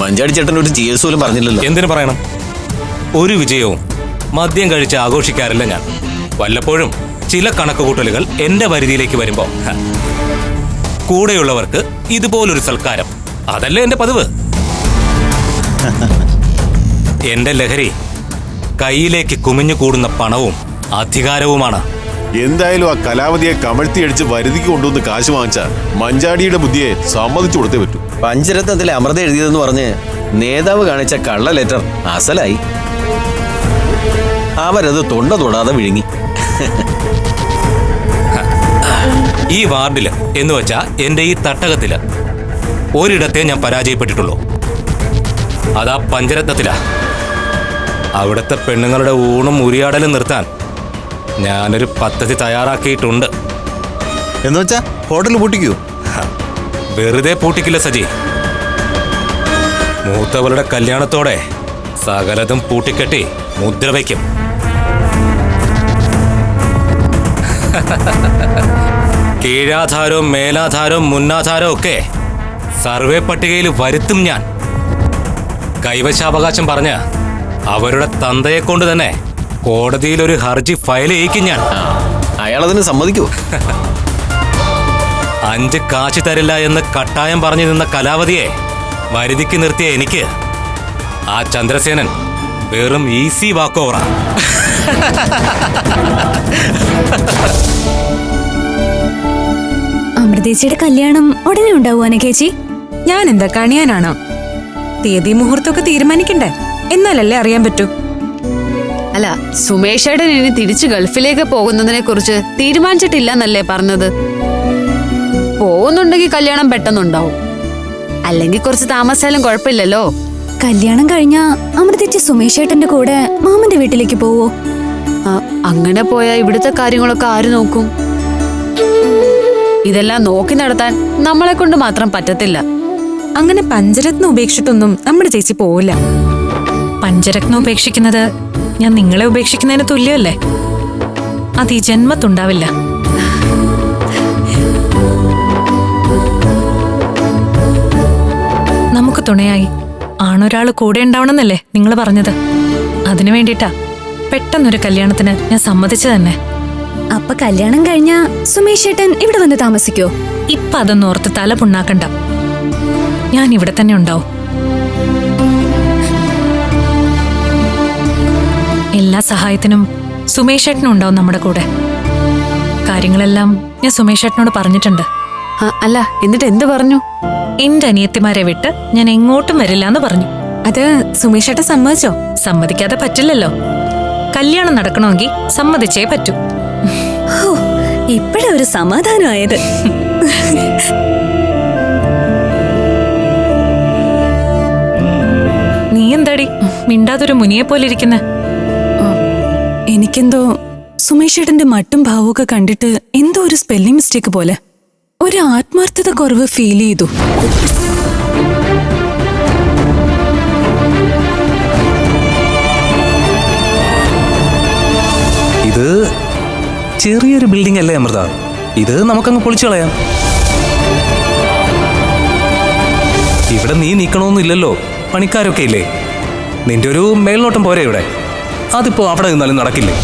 മഞ്ചാടി ചേട്ടൻ ഒരു GS പോലും പറഞ്ഞില്ലല്ലോ. എന്തിനു പറയണം? ഒരു വിജയവും മദ്യം കഴിച്ച് ആഘോഷിക്കാറില്ല ഞാൻ. വല്ലപ്പോഴും ചില കണക്കുകൂട്ടലുകൾ എന്റെ പരിധിയിലേക്ക് വരുമ്പോ കൂടെയുള്ളവർക്ക് ഇതുപോലൊരു സൽക്കാരം, അതല്ലേ എന്റെ പതിവ്. എന്റെ ലഹരി കയ്യിലേക്ക് കുമിഞ്ഞു കൂടുന്ന പണവും അധികാരവുമാണ്. എന്തായാലും ആ കലാവതിയെ കമഴ്ത്തിയടിച്ച് വരുതിക്ക് കൊണ്ടുവന്ന് കാശ് വാങ്ങിച്ച മഞ്ചാടിയുടെ ബുദ്ധിയെ സമ്മതിച്ചു കൊടുത്തേ പറ്റൂ. പഞ്ചരത്നത്തിലെ അമൃത എഴുതിയതെന്ന് പറഞ്ഞ് നേതാവ് കാണിച്ച കള്ള ലെറ്റർ അസലായി. അവരത് തൊണ്ട തൊടാതെ വിഴുങ്ങി. ഈ വാർഡില് എന്ന് വെച്ചാ എന്റെ ഈ തട്ടകത്തില് ഒരിടത്തെ ഞാൻ പരാജയപ്പെട്ടിട്ടുള്ളൂ. അതാ പഞ്ചരത്നത്തിലാ. അവിടുത്തെ പെണ്ണുങ്ങളുടെ ഊണും ഉരിയാടലും നിർത്താൻ ഞാനൊരു പദ്ധതി തയ്യാറാക്കിയിട്ടുണ്ട്. എന്ന് വെച്ചാ ഹോട്ടൽ പൂട്ടിക്കൂ? വെറുതെ പൂട്ടിക്കില്ല സജി. മൂത്തവളുടെ കല്യാണത്തോടെ സകലതും പൂട്ടിക്കെട്ടി മുദ്ര വയ്ക്കും. കീഴാധാരവും മേലാധാരവും മുന്നാധാരവും ഒക്കെ സർവേ പട്ടികയിൽ വരുത്തും ഞാൻ. കൈവശാവകാശം പറഞ്ഞ് അവരുടെ തന്തയെ കൊണ്ട് തന്നെ കോടതിയിൽ ഒരു ഹർജി ഫയൽ ചെയ്യിക്കും ഞാൻ. അയാളതിന് സമ്മതിക്കൂ? 5 കാശ് തരില്ല എന്ന് കട്ടായം പറഞ്ഞു നിന്ന കലാവതിയെ വരുതിക്ക് നിർത്തിയ എനിക്ക് ആ ചന്ദ്രസേനൻ വെറും ഈസി വാക്ക് ഓവറാ. അമൃതേച്ചിയുടെ കല്യാണം ഉടനെ ഉണ്ടാവുക ചേച്ചി? ഞാൻ എന്താ കണിയാനാണോ? തീയതി മുഹൂർത്തമൊക്കെ തീരുമാനിക്കണ്ടേ? എന്നാലല്ലേ അറിയാൻ പറ്റൂ. അല്ല, സുമേഷേടൻ ഇനി തിരിച്ചു ഗൾഫിലേക്ക് പോകുന്നതിനെ കുറിച്ച് തീരുമാനിച്ചിട്ടില്ലെന്നല്ലേ പറഞ്ഞത്? പോകുന്നുണ്ടെങ്കിൽ കല്യാണം പെട്ടെന്നുണ്ടാവും, അല്ലെങ്കിൽ കുറച്ച് താമസിച്ചാലും കുഴപ്പമില്ലല്ലോ. കല്യാണം കഴിഞ്ഞാ അമൃതേച്ചി സുമേഷേട്ടന്റെ കൂടെ മാമന്റെ വീട്ടിലേക്ക് പോവോ? അങ്ങനെ പോയാ ഇവിടുത്തെ കാര്യങ്ങളൊക്കെ ആര് നോക്കും? ഇതെല്ലാം നോക്കി നടത്താൻ നമ്മളെ കൊണ്ട് മാത്രം പറ്റത്തില്ല. അങ്ങനെ പഞ്ചരത്നം ഉപേക്ഷിച്ചിട്ടൊന്നും നമ്മുടെ ചേച്ചി പോവില്ല. പഞ്ചരത്നം ഉപേക്ഷിക്കുന്നത് ഞാൻ നിങ്ങളെ ഉപേക്ഷിക്കുന്നതിന് തുല്യമല്ലേ? അത് ഈ ജന്മത്തുണ്ടാവില്ല. നമുക്ക് തുണയായി ആണൊരാള് കൂടെ ഉണ്ടാവണമെന്നല്ലേ നിങ്ങൾ പറഞ്ഞത്? അതിനു വേണ്ടിട്ടാ പെട്ടെന്നൊരു കല്യാണത്തിന് ഞാൻ സമ്മതിച്ചു തന്നെ. അപ്പൊ കല്യാണം കഴിഞ്ഞാ സുമേഷേട്ടൻ ഇവിടെ വന്ന് താമസിക്കോ? ഇപ്പൊ അതൊന്നും ഓർത്ത് തല പുണ്ണാക്കണ്ട. ഞാൻ ഇവിടെ തന്നെ ഉണ്ടാവും. എല്ലാ സഹായത്തിനും സുമേഷേട്ടനും ഉണ്ടാവും നമ്മുടെ കൂടെ. കാര്യങ്ങളെല്ലാം ഞാൻ സുമേഷേട്ടനോട് പറഞ്ഞിട്ടുണ്ട്. അല്ല, എന്നിട്ട് എന്ത് പറഞ്ഞു? എന്റെ അനിയത്തിമാരെ വിട്ട് ഞാൻ എങ്ങോട്ടും വരില്ല എന്ന് പറഞ്ഞു. അത് സുമേഷേട്ടൻ സമ്മതിച്ചോ? സമ്മതിക്കാതെ പറ്റില്ലല്ലോ. കല്യാണം നടക്കണമെങ്കിൽ സമ്മതിച്ചേ പറ്റൂ. ഇപ്പഴാ ഒരു സമാധാനമായത്. നീ എന്താടി മിണ്ടാതൊരു മുനിയെ പോലെ ഇരിക്കുന്ന? എനിക്കെന്തോ സുമേഷേട്ടന്റെ മട്ടും ഭാവമൊക്കെ കണ്ടിട്ട് എന്തോ ഒരു സ്പെല്ലിംഗ് മിസ്റ്റേക്ക് പോലെ ഒരു ആത്മാർത്ഥത കുറവ് ഫീൽ ചെയ്തു. ഇത് ചെറിയൊരു ബിൽഡിംഗ് അല്ലേ അമൃത? ഇത് നമുക്കങ്ങ് പൊളിച്ചു കളയാം. ഇവിടെ നീ നീക്കണമെന്നില്ലല്ലോ, പണിക്കാരൊക്കെ ഇല്ലേ? നിന്റെ ഒരു മേൽനോട്ടം പോരെ ഇവിടെ? അതിപ്പോ അവിടെ നിന്നാലും നടക്കില്ലേ?